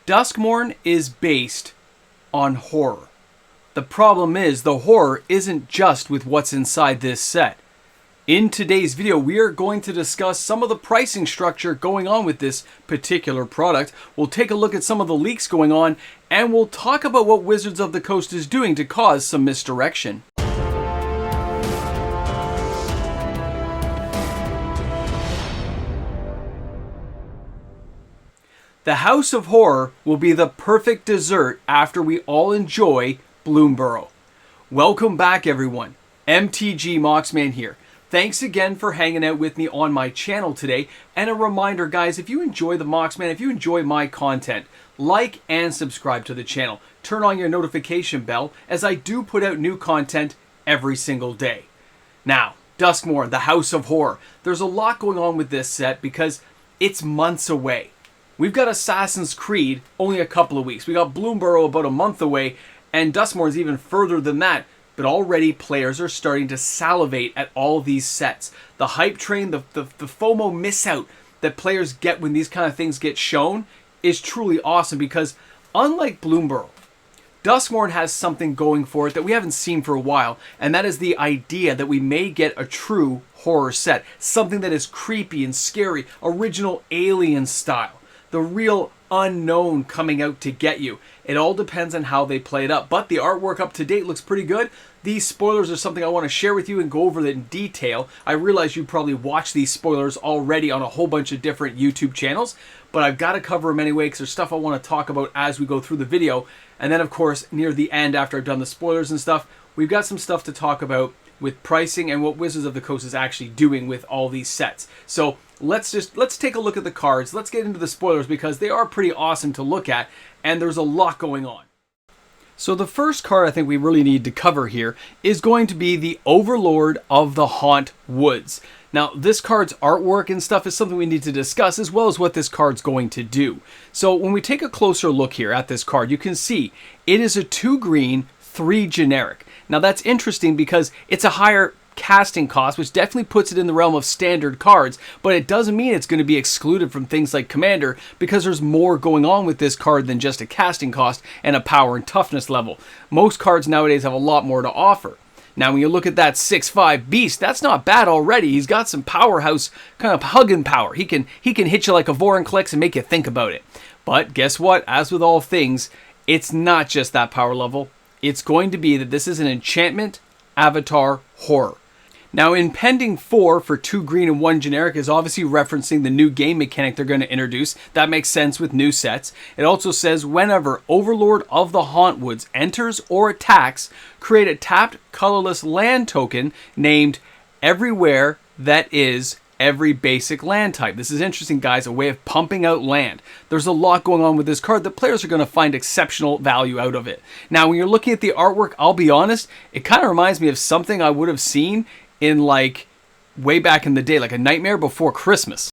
Duskmourn is based on horror. The problem is the horror isn't just with what's inside this set. In today's video, we are going to discuss some of the pricing structure going on with this particular product. We'll take a look at some of the leaks going on, and we'll talk about what Wizards of the Coast is doing to cause some misdirection. The House of Horror will be the perfect dessert after we all enjoy Bloomburrow. Welcome back, everyone. MTG Moxman here. Thanks again for hanging out with me on my channel today. And a reminder, guys, if you enjoy the Moxman, if you enjoy my content, like and subscribe to the channel. Turn on your notification bell as I do put out new content every single day. Now, Duskmourn, the House of Horror. There's a lot going on with this set because it's months away. We've got Assassin's Creed only a couple of weeks. We got Bloomburrow about a month away, and Duskmourn's even further than that. But already players are starting to salivate at all these sets. The hype train, the FOMO miss out that players get when these kind of things get shown is truly awesome because unlike Bloomburrow, Duskmourn has something going for it that we haven't seen for a while, and that is the idea that we may get a true horror set. Something that is creepy and scary, original Alien style. The real unknown coming out to get you. It all depends on how they play it up, but the artwork up to date looks pretty good. These spoilers are something I want to share with you and go over in detail. I realize you probably watched these spoilers already on a whole bunch of different YouTube channels, but I've got to cover them anyway because there's stuff I want to talk about as we go through the video. And then, of course, near the end, after I've done the spoilers and stuff, we've got some stuff to talk about with pricing and what Wizards of the Coast is actually doing with all these sets. So let's take a look at the cards. Let's get into the spoilers because they are pretty awesome to look at, and there's a lot going on. So the first card I think we really need to cover here is going to be the Overlord of the Haunt Woods. Now, this card's artwork and stuff is something we need to discuss, as well as what this card's going to do. So when we take a closer look here at this card, you can see it is a 2 green, 3 generic. Now that's interesting because it's a higher casting cost, which definitely puts it in the realm of standard cards, but it doesn't mean it's going to be excluded from things like Commander because there's more going on with this card than just a casting cost and a power and toughness level. Most cards nowadays have a lot more to offer. Now when you look at that 6/5 beast, that's not bad already. He's got some powerhouse kind of hugging power. He can hit you like a Vorinclex and make you think about it. But guess what? As with all things, it's not just that power level. It's going to be that this is an enchantment avatar horror. Now, Impending 4 for 2 green and 1 generic is obviously referencing the new game mechanic they're going to introduce. That makes sense with new sets. It also says whenever Overlord of the Hauntwoods enters or attacks, create a tapped colorless land token named Everywhere that is every basic land type. This is interesting, guys, a way of pumping out land. There's a lot going on with this card that players are going to find exceptional value out of it. Now, when you're looking at the artwork, I'll be honest, it kind of reminds me of something I would have seen in like way back in the day, like a Nightmare Before Christmas.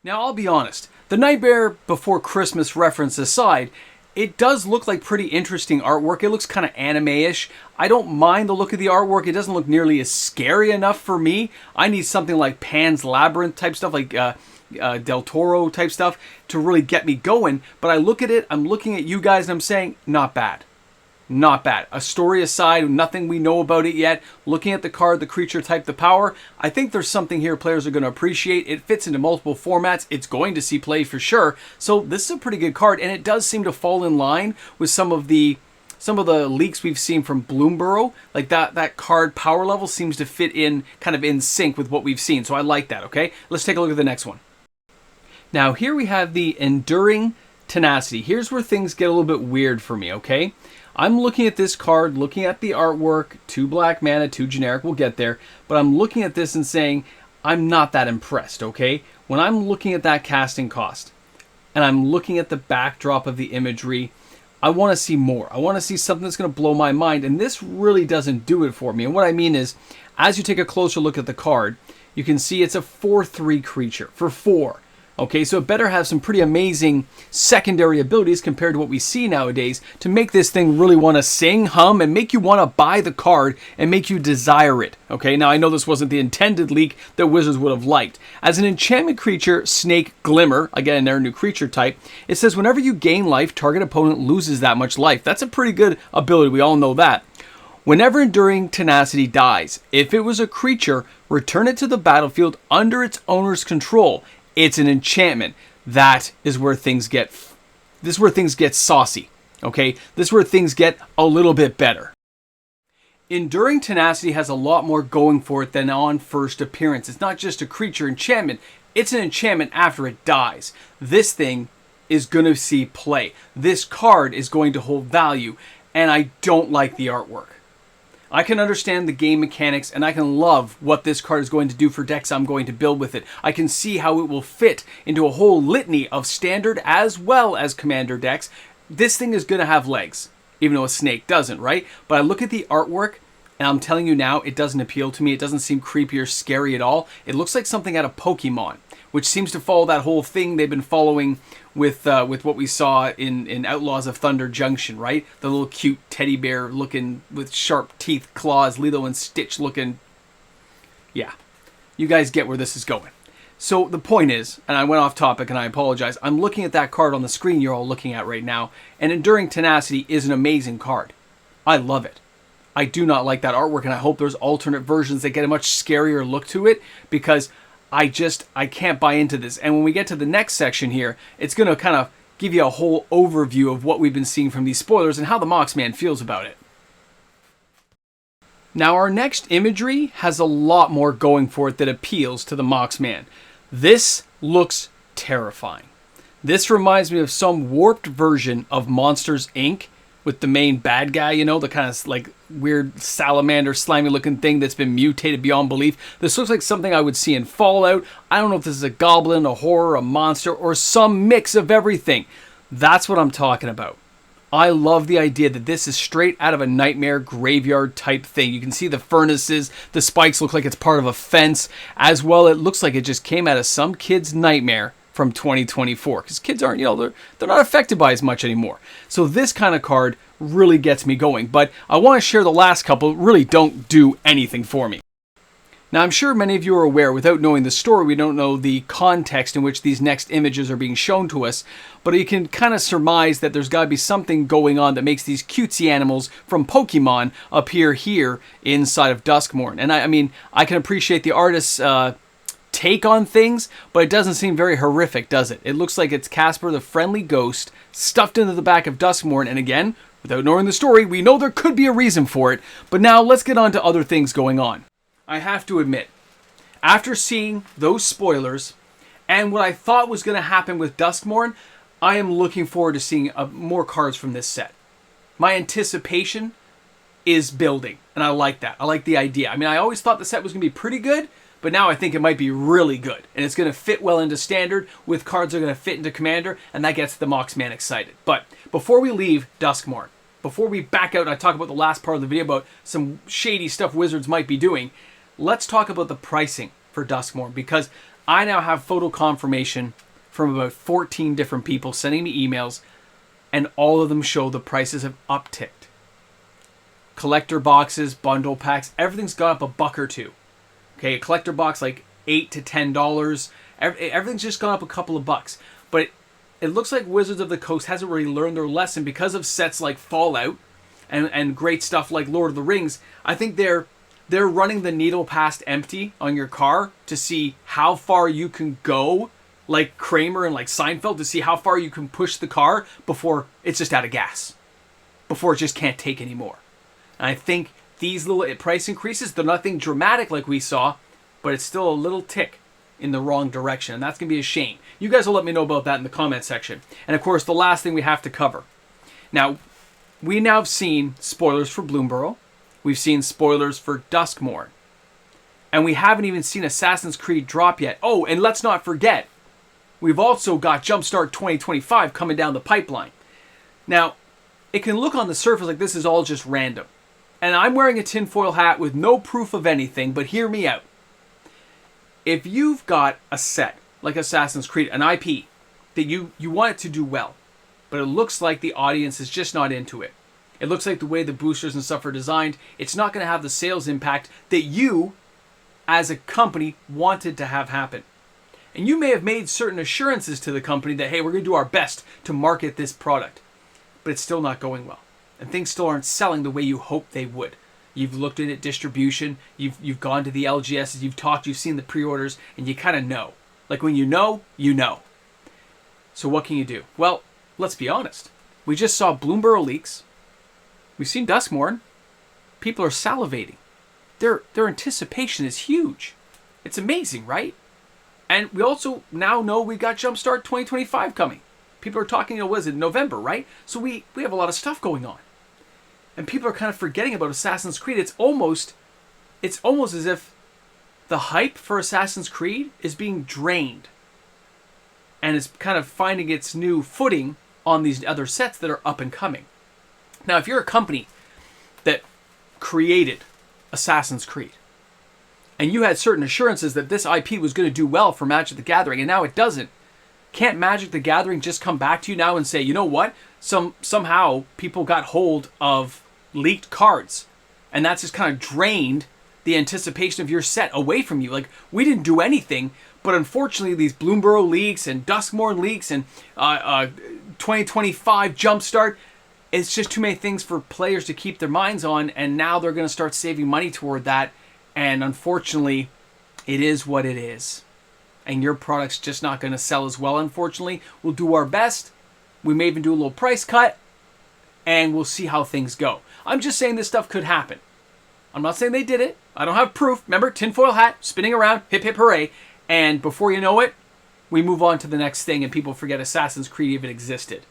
Now, I'll be honest, the Nightmare Before Christmas reference aside, it does look like pretty interesting artwork. It looks kind of anime-ish. I don't mind the look of the artwork. It doesn't look nearly as scary enough for me. I need something like Pan's Labyrinth type stuff, like Del Toro type stuff to really get me going. But I look at it, I'm looking at you guys, and I'm saying, not bad. Not bad. A story aside, nothing we know about it yet. Looking at the card, the creature type, the power, I think there's something here players are going to appreciate. It fits into multiple formats. It's going to see play for sure. So this is a pretty good card, and it does seem to fall in line with some of the leaks we've seen from Bloomburrow. Like that card power level seems to fit in kind of in sync with what we've seen. So I like that, okay? Let's take a look at the next one. Now here we have the Enduring Tenacity. Here's where things get a little bit weird for me, okay? I'm looking at this card, looking at the artwork, 2 black mana, 2 generic, we'll get there, but I'm looking at this and saying, I'm not that impressed, okay? When I'm looking at that casting cost, and I'm looking at the backdrop of the imagery, I want to see more. I want to see something that's going to blow my mind, and this really doesn't do it for me. And what I mean is, as you take a closer look at the card, you can see it's a 4/3 creature for 4. Okay, so it better have some pretty amazing secondary abilities compared to what we see nowadays to make this thing really want to sing, hum, and make you want to buy the card and make you desire it. Okay, now I know this wasn't the intended leak that Wizards would have liked. As an enchantment creature, Snake Glimmer, again, their new creature type, it says whenever you gain life, target opponent loses that much life. That's a pretty good ability, we all know that. Whenever Enduring Tenacity dies, if it was a creature, return it to the battlefield under its owner's control. It's an enchantment. That is where things get, this is where things get saucy, okay? This is where things get a little bit better. Enduring Tenacity has a lot more going for it than on first appearance. It's not just a creature enchantment, it's an enchantment after it dies. This thing is going to see play. This card is going to hold value, and I don't like the artwork. I can understand the game mechanics, and I can love what this card is going to do for decks I'm going to build with it. I can see how it will fit into a whole litany of standard as well as commander decks. This thing is going to have legs, even though a snake doesn't, right? But I look at the artwork, and I'm telling you now, it doesn't appeal to me. It doesn't seem creepy or scary at all. It looks like something out of Pokemon, which seems to follow that whole thing they've been following with what we saw in Outlaws of Thunder Junction, right? The little cute teddy bear looking with sharp teeth, claws, Lilo and Stitch looking. Yeah, you guys get where this is going. So the point is, and I went off topic and I apologize, I'm looking at that card on the screen you're all looking at right now, and Enduring Tenacity is an amazing card. I love it. I do not like that artwork, and I hope there's alternate versions that get a much scarier look to it, because I can't buy into this. And when we get to the next section here, it's going to kind of give you a whole overview of what we've been seeing from these spoilers and how the Moxman feels about it. Now, our next imagery has a lot more going for it that appeals to the Moxman. This looks terrifying. This reminds me of some warped version of Monsters, Inc., with the main bad guy, you know, the kind of like weird salamander, slimy looking thing that's been mutated beyond belief. This looks like something I would see in Fallout. I don't know if this is a goblin, a horror, a monster, or some mix of everything. That's what I'm talking about. I love the idea that this is straight out of a Nightmare graveyard type thing. You can see the furnaces, the spikes look like it's part of a fence. As well, it looks like it just came out of some kid's nightmare from 2024, because kids aren't, you know, they're not affected by as much anymore. So this kind of card really gets me going, but I want to share the last couple really don't do anything for me. Now, I'm sure many of you are aware, without knowing the story, we don't know the context in which these next images are being shown to us, but you can kind of surmise that there's got to be something going on that makes these cutesy animals from Pokemon appear here inside of Duskmourn. And I mean, I can appreciate the artist's take on things, but it doesn't seem very horrific, does it? It looks like it's Casper the Friendly Ghost stuffed into the back of Duskmourn, and again, without knowing the story, we know there could be a reason for it, but now let's get on to other things going on. I have to admit, after seeing those spoilers, and what I thought was going to happen with Duskmourn, I am looking forward to seeing more cards from this set. My anticipation is building, and I like that. I like the idea. I mean, I always thought the set was going to be pretty good, but now I think it might be really good, and it's going to fit well into Standard, with cards that are going to fit into Commander, and that gets the Moxman excited. But before we leave Duskmourn, before we back out and I talk about the last part of the video about some shady stuff Wizards might be doing, let's talk about the pricing for Duskmourn, because I now have photo confirmation from about 14 different people sending me emails, and all of them show the prices have upticked. Collector boxes, bundle packs, everything's gone up $1 or $2. Okay, a collector box like $8 to $10. Everything's just gone up a couple of bucks. But it looks like Wizards of the Coast hasn't really learned their lesson because of sets like Fallout and great stuff like Lord of the Rings. I think they're running the needle past empty on your car to see how far you can go, like Kramer and like Seinfeld, to see how far you can push the car before it's just out of gas, before it just can't take anymore. And I think these little price increases, they're nothing dramatic like we saw, but it's still a little tick in the wrong direction, and that's going to be a shame. You guys will let me know about that in the comment section. And of course, the last thing we have to cover. Now, we now have seen spoilers for Bloomburrow. We've seen spoilers for Duskmourn. And we haven't even seen Assassin's Creed drop yet. Oh, and let's not forget, we've also got Jumpstart 2025 coming down the pipeline. Now, it can look on the surface like this is all just random. And I'm wearing a tinfoil hat with no proof of anything, but hear me out. If you've got a set like Assassin's Creed, an IP that you want it to do well, but it looks like the audience is just not into it. It looks like the way the boosters and stuff are designed, it's not going to have the sales impact that you, as a company, wanted to have happen. And you may have made certain assurances to the company that, hey, we're going to do our best to market this product, but it's still not going well. And things still aren't selling the way you hoped they would. You've looked at distribution, you've gone to the LGSs, you've talked, you've seen the pre-orders, and you kind of know. Like when you know, you know. So what can you do? Well, let's be honest. We just saw Bloomberg leaks. We've seen Duskmorn. People are salivating. Their anticipation is huge. It's amazing, right? And we also now know we've got Jumpstart 2025 coming. People are talking, what is it, November, right? So we have a lot of stuff going on. And people are kind of forgetting about Assassin's Creed. It's almost as if the hype for Assassin's Creed is being drained. And it's kind of finding its new footing on these other sets that are up and coming. Now, if you're a company that created Assassin's Creed, and you had certain assurances that this IP was going to do well for Magic the Gathering, and now it doesn't, can't Magic the Gathering just come back to you now and say, you know what? Somehow people got hold of leaked cards, and that's just kind of drained the anticipation of your set away from you. Like, we didn't do anything, but unfortunately these Bloomberg leaks and Duskmorn leaks and 2025 Jumpstart, it's just too many things for players to keep their minds on, and now they're going to start saving money toward that, and unfortunately, it is what it is. And your product's just not going to sell as well, unfortunately. We'll do our best. We may even do a little price cut, and we'll see how things go. I'm just saying this stuff could happen. I'm not saying they did it. I don't have proof. Remember, tinfoil hat, spinning around, hip hip hooray. And before you know it, we move on to the next thing, and people forget Assassin's Creed even existed.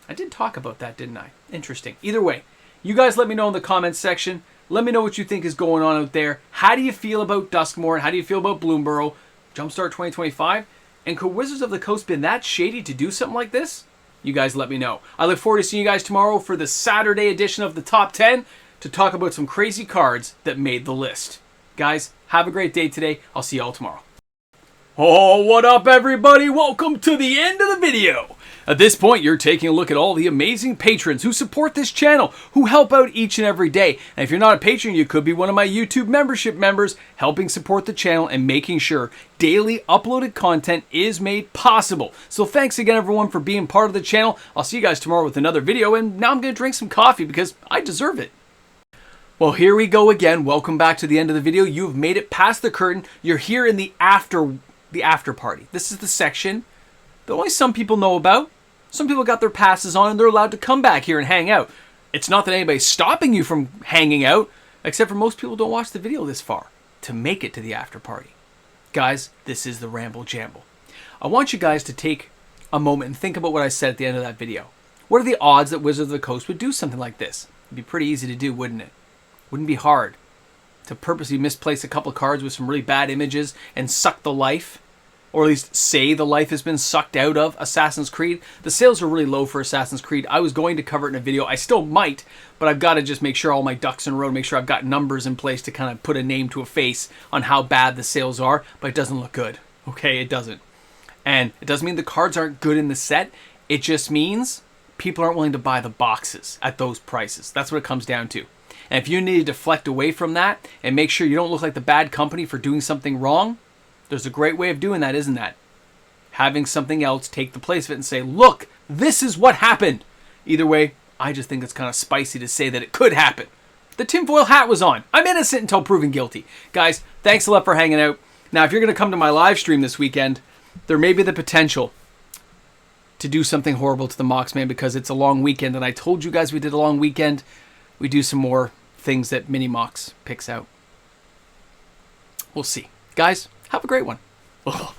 I did talk about that, didn't I? Interesting. Either way, you guys let me know in the comments section. Let me know what you think is going on out there. How do you feel about Duskmorn? How do you feel about Bloomberg? Jumpstart 2025? And could Wizards of the Coast been that shady to do something like this? You guys let me know. I look forward to seeing you guys tomorrow for the Saturday edition of the Top 10 to talk about some crazy cards that made the list. Guys, have a great day today. I'll see you all tomorrow. Oh, what up, everybody? Welcome to the end of the video. At this point, you're taking a look at all the amazing patrons who support this channel, who help out each and every day. And if you're not a patron, you could be one of my YouTube membership members, helping support the channel and making sure daily uploaded content is made possible. So thanks again, everyone, for being part of the channel. I'll see you guys tomorrow with another video, and now I'm going to drink some coffee because I deserve it. Well, here we go again. Welcome back to the end of the video. You've made it past the curtain. You're here in the after party. This is the section that only some people know about. Some people got their passes on and they're allowed to come back here and hang out. It's not that anybody's stopping you from hanging out, except for most people don't watch the video this far to make it to the after party. Guys, this is the Ramble Jamble. I want you guys to take a moment and think about what I said at the end of that video. What are the odds that Wizards of the Coast would do something like this? It'd be pretty easy to do, wouldn't it? Wouldn't be hard to purposely misplace a couple cards with some really bad images and suck the life, or at least say the life has been sucked out of Assassin's Creed. The sales are really low for Assassin's Creed. I was going to cover it in a video. I still might, but I've got to just make sure all my ducks in a row, make sure I've got numbers in place to kind of put a name to a face on how bad the sales are, but it doesn't look good. Okay, it doesn't. And it doesn't mean the cards aren't good in the set. It just means people aren't willing to buy the boxes at those prices. That's what it comes down to. And if you need to deflect away from that and make sure you don't look like the bad company for doing something wrong, there's a great way of doing that, isn't that? Having something else take the place of it and say, look, this is what happened. Either way, I just think it's kind of spicy to say that it could happen. The tinfoil hat was on. I'm innocent until proven guilty. Guys, thanks a lot for hanging out. Now, if you're going to come to my live stream this weekend, there may be the potential to do something horrible to the Moxman because it's a long weekend, and I told you guys we did a long weekend. We do some more things that Mini Mox picks out. We'll see. Guys, have a great one. Ugh.